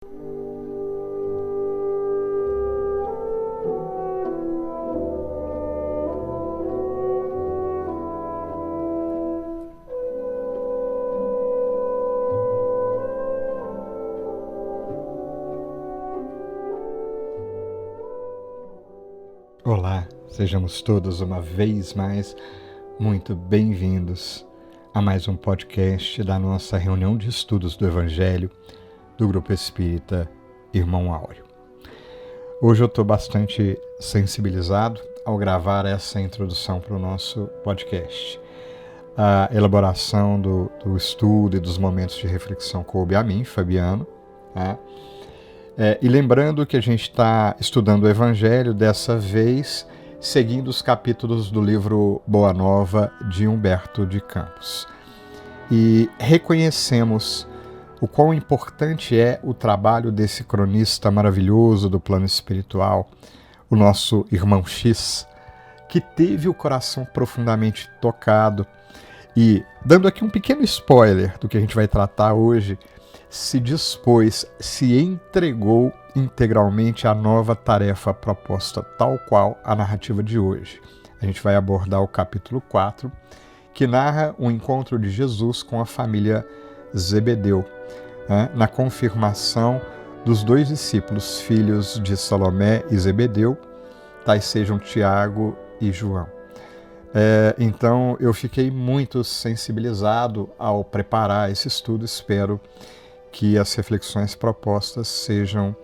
Olá, sejamos todos uma vez mais muito bem-vindos a mais um podcast da nossa reunião de estudos do Evangelho do Grupo Espírita Irmão Áureo. Hoje eu estou bastante sensibilizado ao gravar essa introdução para o nosso podcast. A elaboração do estudo e dos momentos de reflexão coube a mim, Fabiano, tá? E lembrando que a gente está estudando o Evangelho, dessa vez seguindo os capítulos do livro Boa Nova de Humberto de Campos. E reconhecemos o quão importante é o trabalho desse cronista maravilhoso do plano espiritual, o nosso irmão X, que teve o coração profundamente tocado e, dando aqui um pequeno spoiler do que a gente vai tratar hoje, se dispôs, se entregou integralmente à nova tarefa proposta, tal qual a narrativa de hoje. A gente vai abordar o capítulo 4, que narra o encontro de Jesus com a família Zebedeu, na confirmação dos dois discípulos, filhos de Salomé e Zebedeu, tais sejam Tiago e João. Então eu fiquei muito sensibilizado ao preparar esse estudo, espero que as reflexões propostas sejam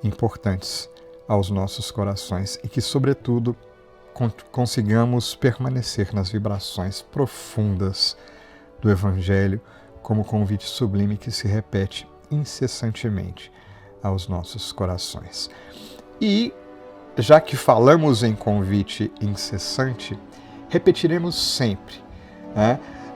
importantes aos nossos corações e que, sobretudo, consigamos permanecer nas vibrações profundas do Evangelho como convite sublime que se repete incessantemente aos nossos corações. E, já que falamos em convite incessante, repetiremos sempre,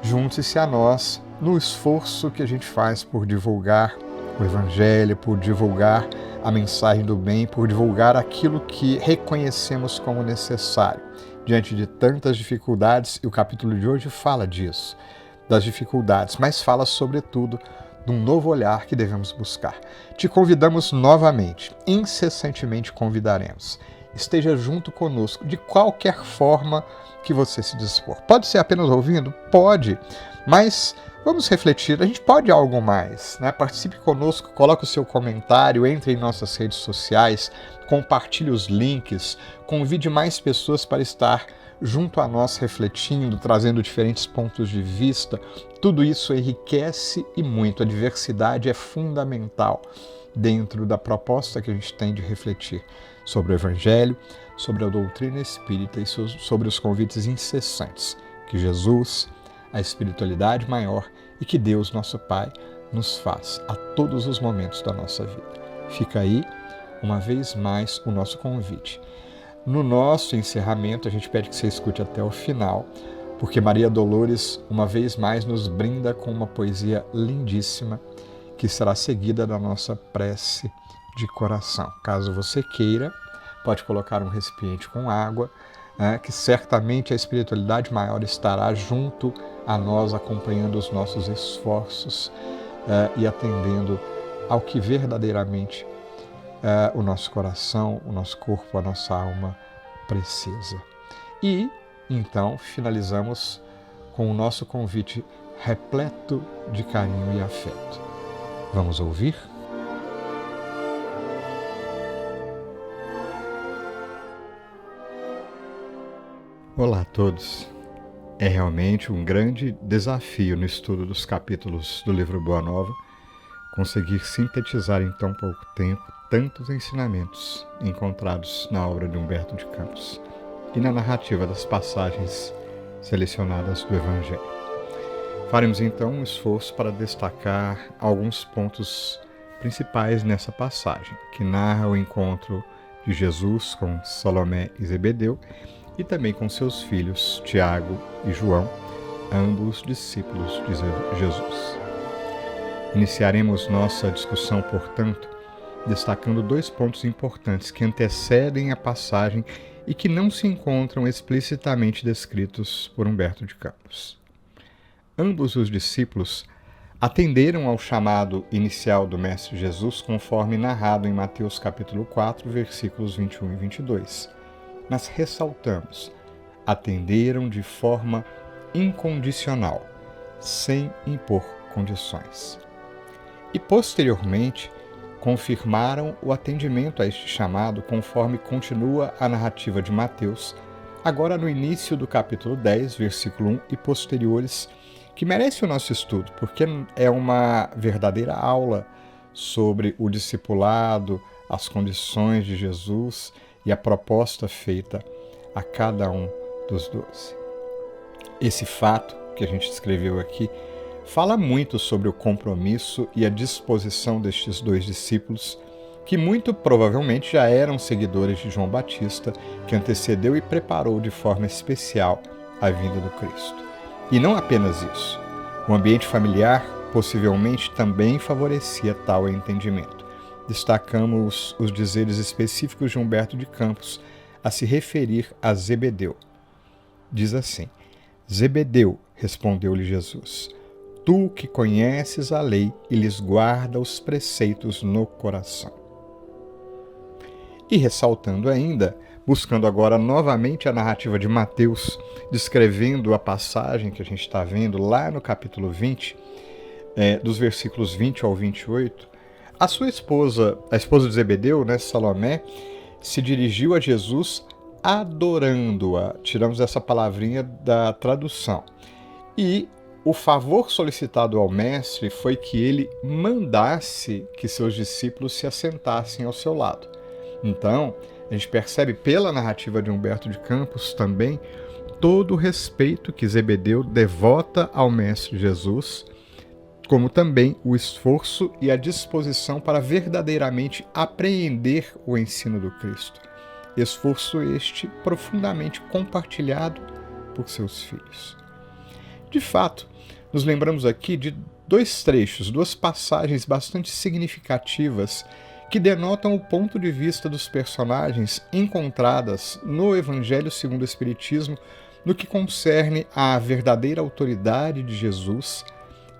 junte-se a nós no esforço que a gente faz por divulgar o Evangelho, por divulgar a mensagem do bem, por divulgar aquilo que reconhecemos como necessário diante de tantas dificuldades, e o capítulo de hoje fala disso, das dificuldades, mas fala sobretudo de um novo olhar que devemos buscar. Te convidamos novamente, incessantemente convidaremos. Esteja junto conosco, de qualquer forma que você se dispor. Pode ser apenas ouvindo? Pode, mas vamos refletir, a gente pode algo mais, Participe conosco, coloque o seu comentário, entre em nossas redes sociais, compartilhe os links, convide mais pessoas para estar junto a nós refletindo, trazendo diferentes pontos de vista. Tudo isso enriquece e muito. A diversidade é fundamental dentro da proposta que a gente tem de refletir sobre o Evangelho, sobre a doutrina espírita e sobre os convites incessantes que Jesus, a espiritualidade maior e que Deus, nosso Pai, nos faz a todos os momentos da nossa vida. Fica aí, uma vez mais, o nosso convite. No nosso encerramento, a gente pede que você escute até o final, porque Maria Dolores, uma vez mais, nos brinda com uma poesia lindíssima, que será seguida da nossa prece de coração. Caso você queira, pode colocar um recipiente com água, que certamente a espiritualidade maior estará junto a nós, acompanhando os nossos esforços e atendendo ao que verdadeiramente o nosso coração, o nosso corpo, a nossa alma precisa. E, então, finalizamos com o nosso convite repleto de carinho e afeto. Vamos ouvir? Olá a todos. É realmente um grande desafio no estudo dos capítulos do livro Boa Nova conseguir sintetizar em tão pouco tempo tantos ensinamentos encontrados na obra de Humberto de Campos e na narrativa das passagens selecionadas do Evangelho. Faremos então um esforço para destacar alguns pontos principais nessa passagem, que narra o encontro de Jesus com Salomé e Zebedeu e também com seus filhos Tiago e João, ambos discípulos de Jesus. Iniciaremos nossa discussão, portanto, destacando dois pontos importantes que antecedem a passagem e que não se encontram explicitamente descritos por Humberto de Campos. Ambos os discípulos atenderam ao chamado inicial do Mestre Jesus, conforme narrado em Mateus capítulo 4, versículos 21 e 22. Mas ressaltamos, atenderam de forma incondicional, sem impor condições. E posteriormente, confirmaram o atendimento a este chamado, conforme continua a narrativa de Mateus, agora no início do capítulo 10, versículo 1 e posteriores, que merece o nosso estudo, porque é uma verdadeira aula sobre o discipulado, as condições de Jesus e a proposta feita a cada um dos 12. Esse fato que a gente escreveu aqui fala muito sobre o compromisso e a disposição destes 2 discípulos, que muito provavelmente já eram seguidores de João Batista, que antecedeu e preparou de forma especial a vinda do Cristo. E não apenas isso, o ambiente familiar possivelmente também favorecia tal entendimento. Destacamos os dizeres específicos de Humberto de Campos a se referir a Zebedeu. Diz assim: Zebedeu, respondeu-lhe Jesus, tu que conheces a lei e lhes guarda os preceitos no coração. E ressaltando ainda, buscando agora novamente a narrativa de Mateus, descrevendo a passagem que a gente está vendo lá no capítulo 20, dos versículos 20 ao 28, a esposa de Zebedeu, Salomé, se dirigiu a Jesus adorando-a. Tiramos essa palavrinha da tradução. E o favor solicitado ao mestre foi que ele mandasse que seus discípulos se assentassem ao seu lado. Então, a gente percebe pela narrativa de Humberto de Campos também todo o respeito que Zebedeu devota ao Mestre Jesus, como também o esforço e a disposição para verdadeiramente apreender o ensino do Cristo. Esforço este profundamente compartilhado por seus filhos. De fato, nos lembramos aqui de 2 trechos, 2 passagens bastante significativas que denotam o ponto de vista dos personagens encontradas no Evangelho segundo o Espiritismo no que concerne à verdadeira autoridade de Jesus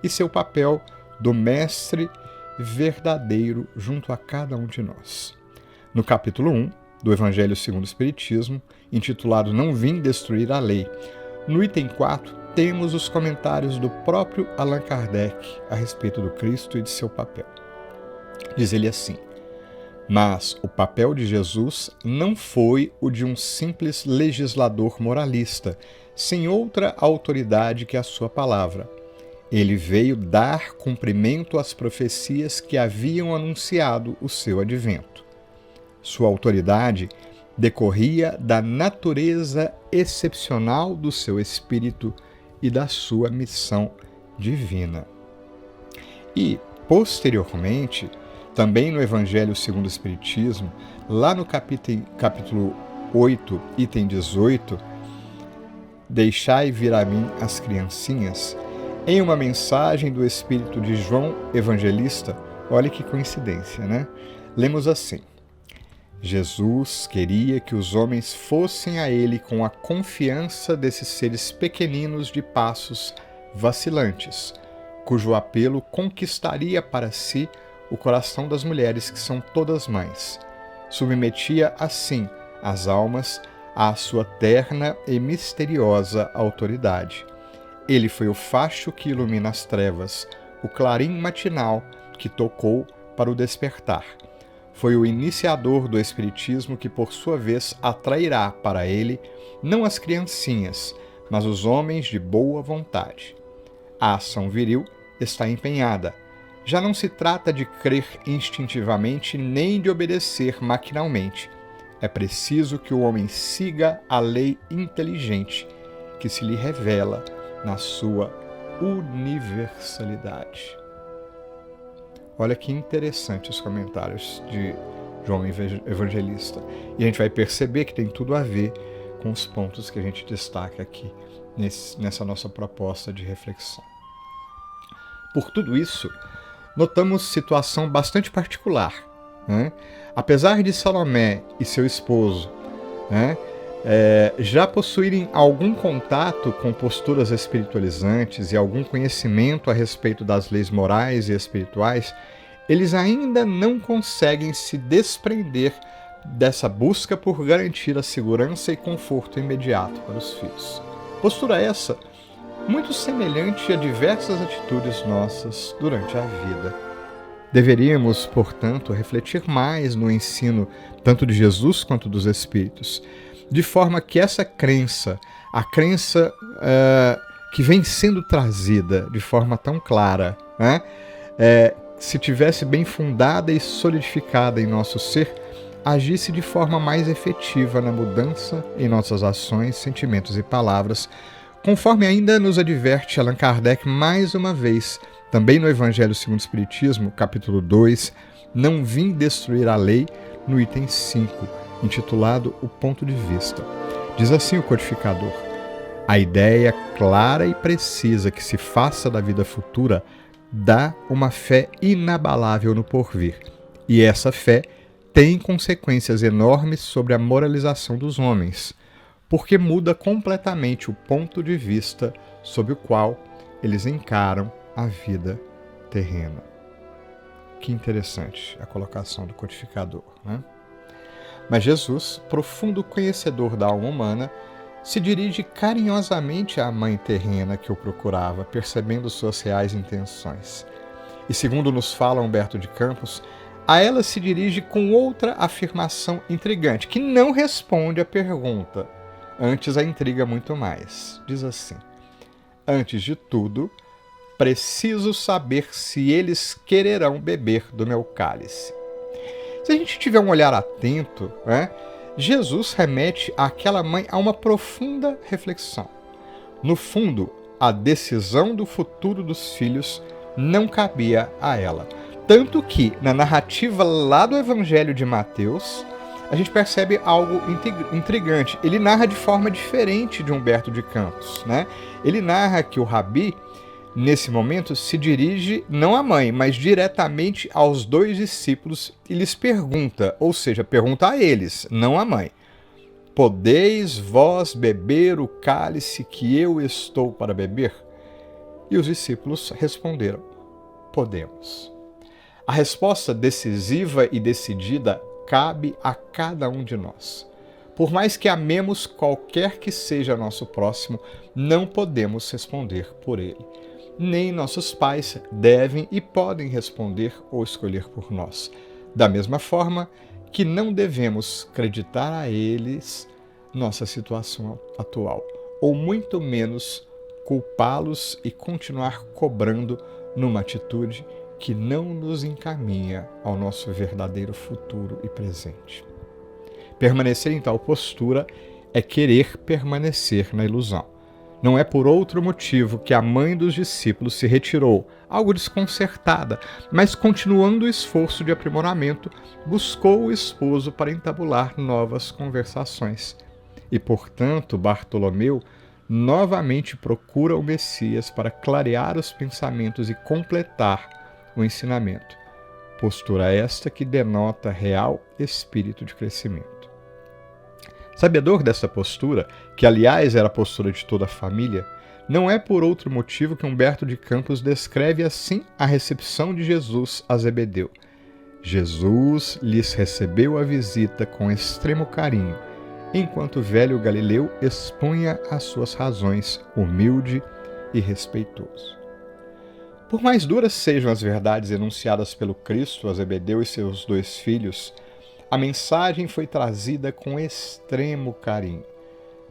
e seu papel do mestre verdadeiro junto a cada um de nós. No capítulo 1 do Evangelho segundo o Espiritismo, intitulado Não Vim Destruir a Lei, no item 4, temos os comentários do próprio Allan Kardec a respeito do Cristo e de seu papel. Diz ele assim: mas o papel de Jesus não foi o de um simples legislador moralista, sem outra autoridade que a sua palavra. Ele veio dar cumprimento às profecias que haviam anunciado o seu advento. Sua autoridade decorria da natureza excepcional do seu espírito e da sua missão divina. E, posteriormente, também no Evangelho segundo o Espiritismo, lá no capítulo 8, item 18, deixai vir a mim as criancinhas, em uma mensagem do Espírito de João Evangelista, olha que coincidência, né? Lemos assim: Jesus queria que os homens fossem a ele com a confiança desses seres pequeninos de passos vacilantes, cujo apelo conquistaria para si o coração das mulheres que são todas mães. Submetia assim as almas à sua terna e misteriosa autoridade. Ele foi o facho que ilumina as trevas, o clarim matinal que tocou para o despertar. Foi o iniciador do Espiritismo que, por sua vez, atrairá para ele não as criancinhas, mas os homens de boa vontade. A ação viril está empenhada. Já não se trata de crer instintivamente nem de obedecer maquinalmente. É preciso que o homem siga a lei inteligente que se lhe revela na sua universalidade. Olha que interessante os comentários de João Evangelista. E a gente vai perceber que tem tudo a ver com os pontos que a gente destaca aqui nessa nossa proposta de reflexão. Por tudo isso, notamos situação bastante particular, né? Apesar de Salomé e seu esposo, né, já possuírem algum contato com posturas espiritualizantes e algum conhecimento a respeito das leis morais e espirituais, eles ainda não conseguem se desprender dessa busca por garantir a segurança e conforto imediato para os filhos. Postura essa muito semelhante a diversas atitudes nossas durante a vida. Deveríamos, portanto, refletir mais no ensino tanto de Jesus quanto dos Espíritos, de forma que essa crença, a crença que vem sendo trazida de forma tão clara, né, se tivesse bem fundada e solidificada em nosso ser, agisse de forma mais efetiva na mudança em nossas ações, sentimentos e palavras, conforme ainda nos adverte Allan Kardec mais uma vez, também no Evangelho segundo o Espiritismo, capítulo 2, Não vim destruir a lei, no item 5, intitulado O Ponto de Vista. Diz assim o codificador: a ideia clara e precisa que se faça da vida futura dá uma fé inabalável no porvir, e essa fé tem consequências enormes sobre a moralização dos homens, porque muda completamente o ponto de vista sob o qual eles encaram a vida terrena. Que interessante a colocação do codificador, né? Mas Jesus, profundo conhecedor da alma humana, se dirige carinhosamente à mãe terrena que o procurava, percebendo suas reais intenções. E segundo nos fala Humberto de Campos, a ela se dirige com outra afirmação intrigante, que não responde à pergunta, antes a intriga muito mais. Diz assim: antes de tudo, preciso saber se eles quererão beber do meu cálice. Se a gente tiver um olhar atento, né, Jesus remete àquela mãe a uma profunda reflexão. No fundo, a decisão do futuro dos filhos não cabia a ela. Tanto que, na narrativa lá do Evangelho de Mateus, a gente percebe algo intrigante. Ele narra de forma diferente de Humberto de Campos, né? Ele narra que o Rabi, nesse momento, se dirige não à mãe, mas diretamente aos dois discípulos e lhes pergunta, ou seja, pergunta a eles, não à mãe: podeis vós beber o cálice que eu estou para beber? E os discípulos responderam: podemos. A resposta decisiva e decidida cabe a cada um de nós. Por mais que amemos qualquer que seja nosso próximo, não podemos responder por ele. Nem nossos pais devem e podem responder ou escolher por nós. Da mesma forma que não devemos acreditar a eles nossa situação atual, ou muito menos culpá-los e continuar cobrando numa atitude que não nos encaminha ao nosso verdadeiro futuro e presente. Permanecer em tal postura é querer permanecer na ilusão. Não é por outro motivo que a mãe dos discípulos se retirou, algo desconcertada, mas continuando o esforço de aprimoramento, buscou o esposo para entabular novas conversações. E, portanto, Bartolomeu novamente procura o Messias para clarear os pensamentos e completar o ensinamento. Postura esta que denota real espírito de crescimento. Sabedor dessa postura, que aliás era a postura de toda a família, não é por outro motivo que Humberto de Campos descreve assim a recepção de Jesus a Zebedeu. Jesus lhes recebeu a visita com extremo carinho, enquanto o velho Galileu expunha as suas razões, humilde e respeitoso. Por mais duras sejam as verdades enunciadas pelo Cristo a Zebedeu e seus dois filhos, a mensagem foi trazida com extremo carinho.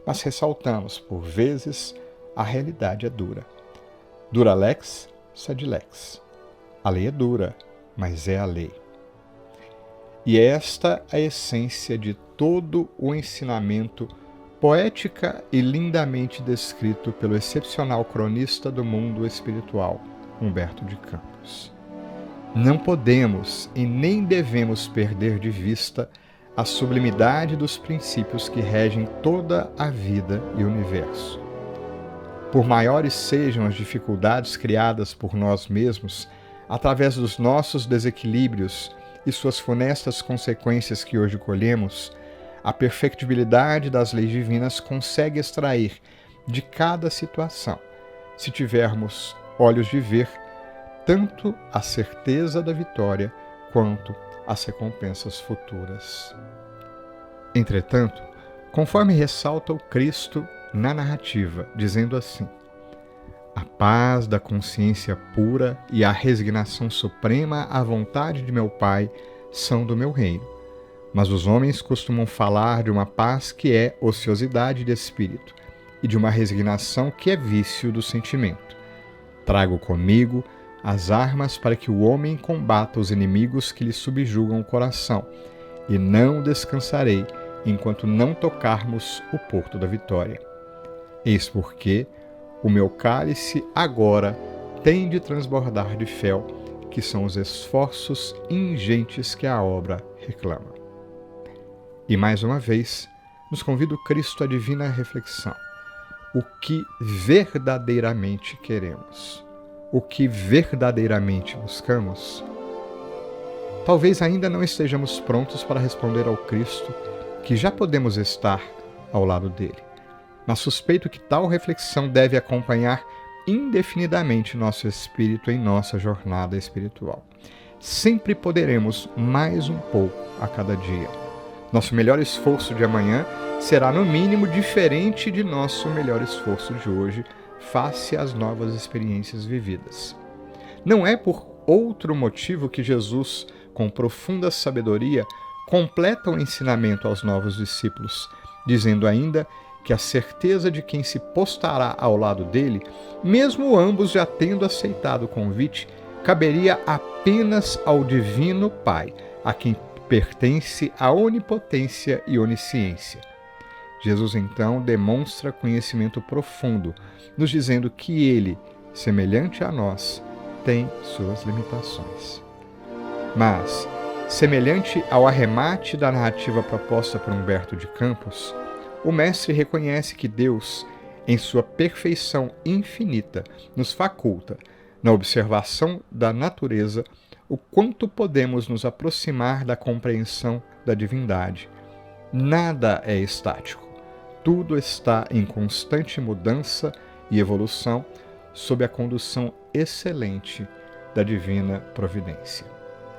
Mas ressaltamos, por vezes, a realidade é dura. Dura lex, sed lex. A lei é dura, mas é a lei. E esta é a essência de todo o ensinamento poética e lindamente descrito pelo excepcional cronista do mundo espiritual, Humberto de Campos. Não podemos e nem devemos perder de vista a sublimidade dos princípios que regem toda a vida e o universo. Por maiores sejam as dificuldades criadas por nós mesmos, através dos nossos desequilíbrios e suas funestas consequências que hoje colhemos, A perfectibilidade das leis divinas consegue extrair de cada situação, se tivermos olhos de ver, tanto a certeza da vitória quanto as recompensas futuras. Entretanto, conforme ressalta o Cristo na narrativa, dizendo assim: a paz da consciência pura e a resignação suprema à vontade de meu Pai são do meu reino. Mas os homens costumam falar de uma paz que é ociosidade de espírito e de uma resignação que é vício do sentimento. Trago comigo as armas para que o homem combata os inimigos que lhe subjugam o coração, e não descansarei enquanto não tocarmos o porto da vitória. Eis porque o meu cálice agora tem de transbordar de fel, que são os esforços ingentes que a obra reclama. E mais uma vez, nos convida o Cristo à divina reflexão. O que verdadeiramente queremos? O que verdadeiramente buscamos? Talvez ainda não estejamos prontos para responder ao Cristo que já podemos estar ao lado dele. Mas suspeito que tal reflexão deve acompanhar indefinidamente nosso espírito em nossa jornada espiritual. Sempre poderemos mais um pouco a cada dia. Nosso melhor esforço de amanhã será, no mínimo, diferente de nosso melhor esforço de hoje, face às novas experiências vividas. Não é por outro motivo que Jesus, com profunda sabedoria, completa o ensinamento aos novos discípulos, dizendo ainda que a certeza de quem se postará ao lado dele, mesmo ambos já tendo aceitado o convite, caberia apenas ao Divino Pai, a quem pertence a onipotência e onisciência. Jesus, então, demonstra conhecimento profundo, nos dizendo que ele, semelhante a nós, tem suas limitações. Mas, semelhante ao arremate da narrativa proposta por Humberto de Campos, o mestre reconhece que Deus, em sua perfeição infinita, nos faculta, na observação da natureza, o quanto podemos nos aproximar da compreensão da divindade. Nada é estático. Tudo está em constante mudança e evolução sob a condução excelente da divina providência.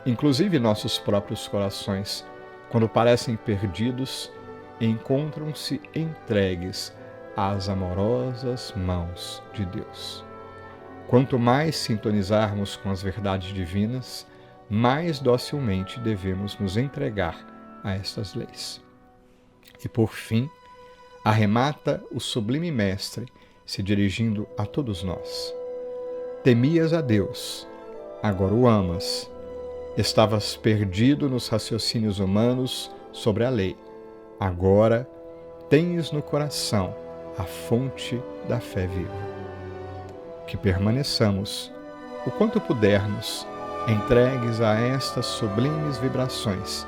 Inclusive nossos próprios corações, quando parecem perdidos, encontram-se entregues às amorosas mãos de Deus. Quanto mais sintonizarmos com as verdades divinas, mais docilmente devemos nos entregar a estas leis. E por fim, arremata o sublime Mestre, se dirigindo a todos nós. Temias a Deus, agora o amas. Estavas perdido nos raciocínios humanos sobre a lei. Agora tens no coração a fonte da fé viva. Que permaneçamos, o quanto pudermos, entregues a estas sublimes vibrações,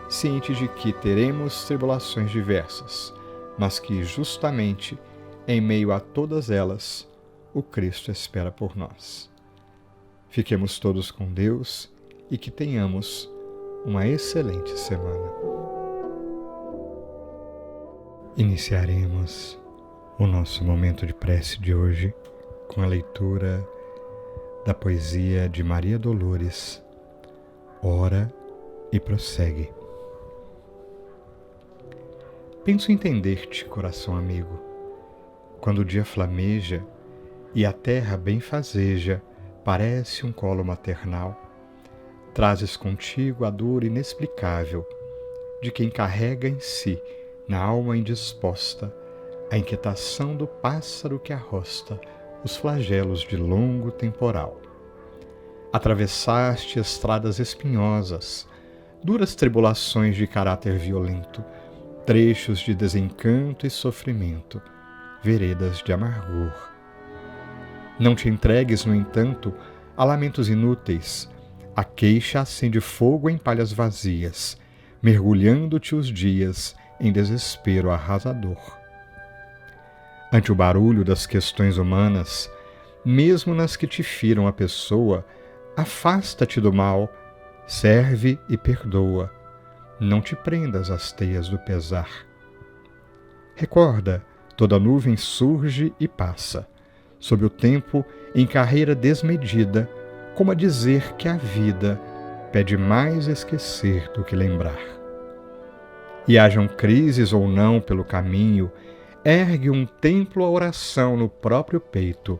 cientes de que teremos tribulações diversas, mas que justamente em meio a todas elas, o Cristo espera por nós. Fiquemos todos com Deus e que tenhamos uma excelente semana. Iniciaremos o nosso momento de prece de hoje com a leitura da poesia de Maria Dolores, Ora e prossegue. Penso entender-te, coração amigo, quando o dia flameja e a terra benfazeja parece um colo maternal. Trazes contigo a dor inexplicável de quem carrega em si, na alma indisposta, a inquietação do pássaro que arrosta os flagelos de longo temporal. Atravessaste estradas espinhosas, duras tribulações de caráter violento, trechos de desencanto e sofrimento, veredas de amargor. Não te entregues, no entanto, a lamentos inúteis. A queixa acende fogo em palhas vazias, mergulhando-te os dias em desespero arrasador. Ante o barulho das questões humanas, mesmo nas que te firam a pessoa, afasta-te do mal, serve e perdoa. não te prendas às teias do pesar. Recorda, toda nuvem surge e passa, sob o tempo em carreira desmedida, como a dizer que a vida pede mais esquecer do que lembrar. E hajam crises ou não pelo caminho, ergue um templo à oração no próprio peito,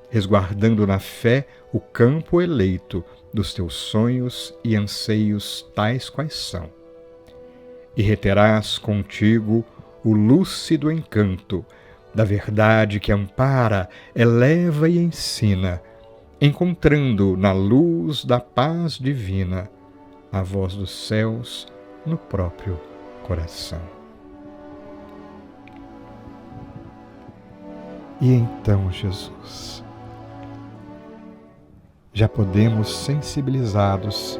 resguardando na fé o campo eleito dos teus sonhos e anseios tais quais são. E reterás contigo o lúcido encanto da verdade que ampara, eleva e ensina, encontrando na luz da paz divina a voz dos céus no próprio coração. E então, Jesus, já podemos, sensibilizados,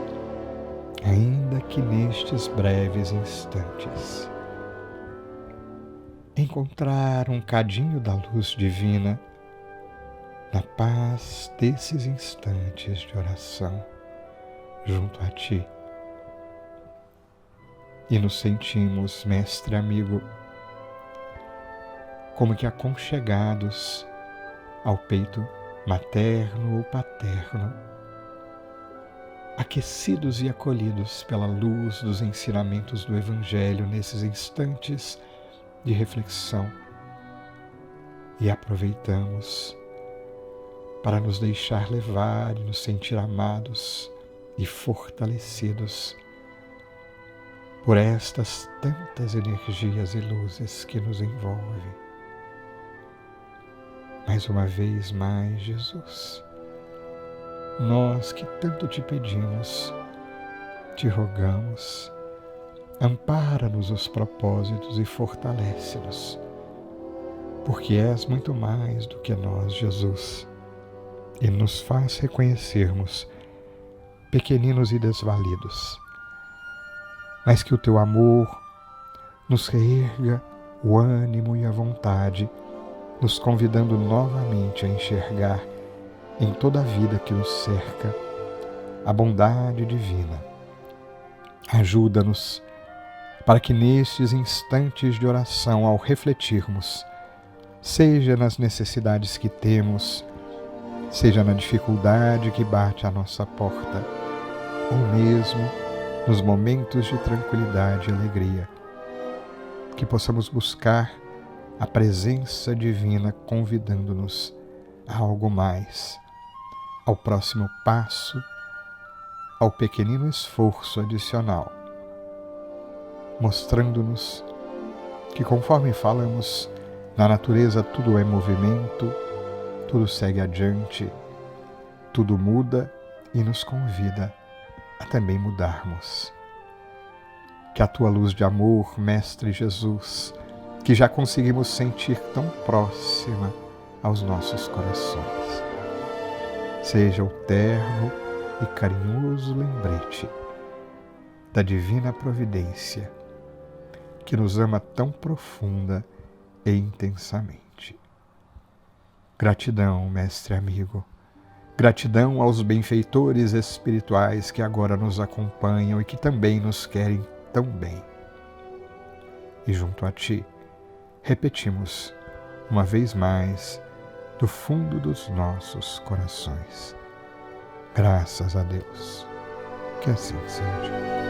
ainda que nestes breves instantes, encontrar um cadinho da luz divina na paz desses instantes de oração junto a Ti. E nos sentimos, Mestre amigo, como que aconchegados ao peito materno ou paterno, aquecidos e acolhidos pela luz dos ensinamentos do Evangelho nesses instantes de reflexão, e aproveitamos para nos deixar levar e nos sentir amados e fortalecidos por estas tantas energias e luzes que nos envolvem. Mais uma vez mais, Jesus, nós que tanto te pedimos, te rogamos, ampara-nos os propósitos e fortalece-nos, porque és muito mais do que nós, Jesus, e nos faz reconhecermos pequeninos e desvalidos, mas que o teu amor nos reerga o ânimo e a vontade, nos convidando novamente a enxergar em toda a vida que nos cerca a bondade divina. Ajuda-nos para que nestes instantes de oração, ao refletirmos, seja nas necessidades que temos, seja na dificuldade que bate à nossa porta, ou mesmo nos momentos de tranquilidade e alegria, que possamos buscar a presença divina convidando-nos a algo mais, ao próximo passo, ao pequenino esforço adicional, mostrando-nos que, conforme falamos, na natureza tudo é movimento, tudo segue adiante, tudo muda e nos convida a também mudarmos. Que a tua luz de amor, Mestre Jesus, que já conseguimos sentir tão próxima aos nossos corações, seja o terno e carinhoso lembrete da divina providência que nos ama tão profunda e intensamente. Gratidão, Mestre amigo, gratidão aos benfeitores espirituais que agora nos acompanham e que também nos querem tão bem. E junto a Ti, repetimos uma vez mais, do fundo dos nossos corações: graças a Deus. Que assim seja.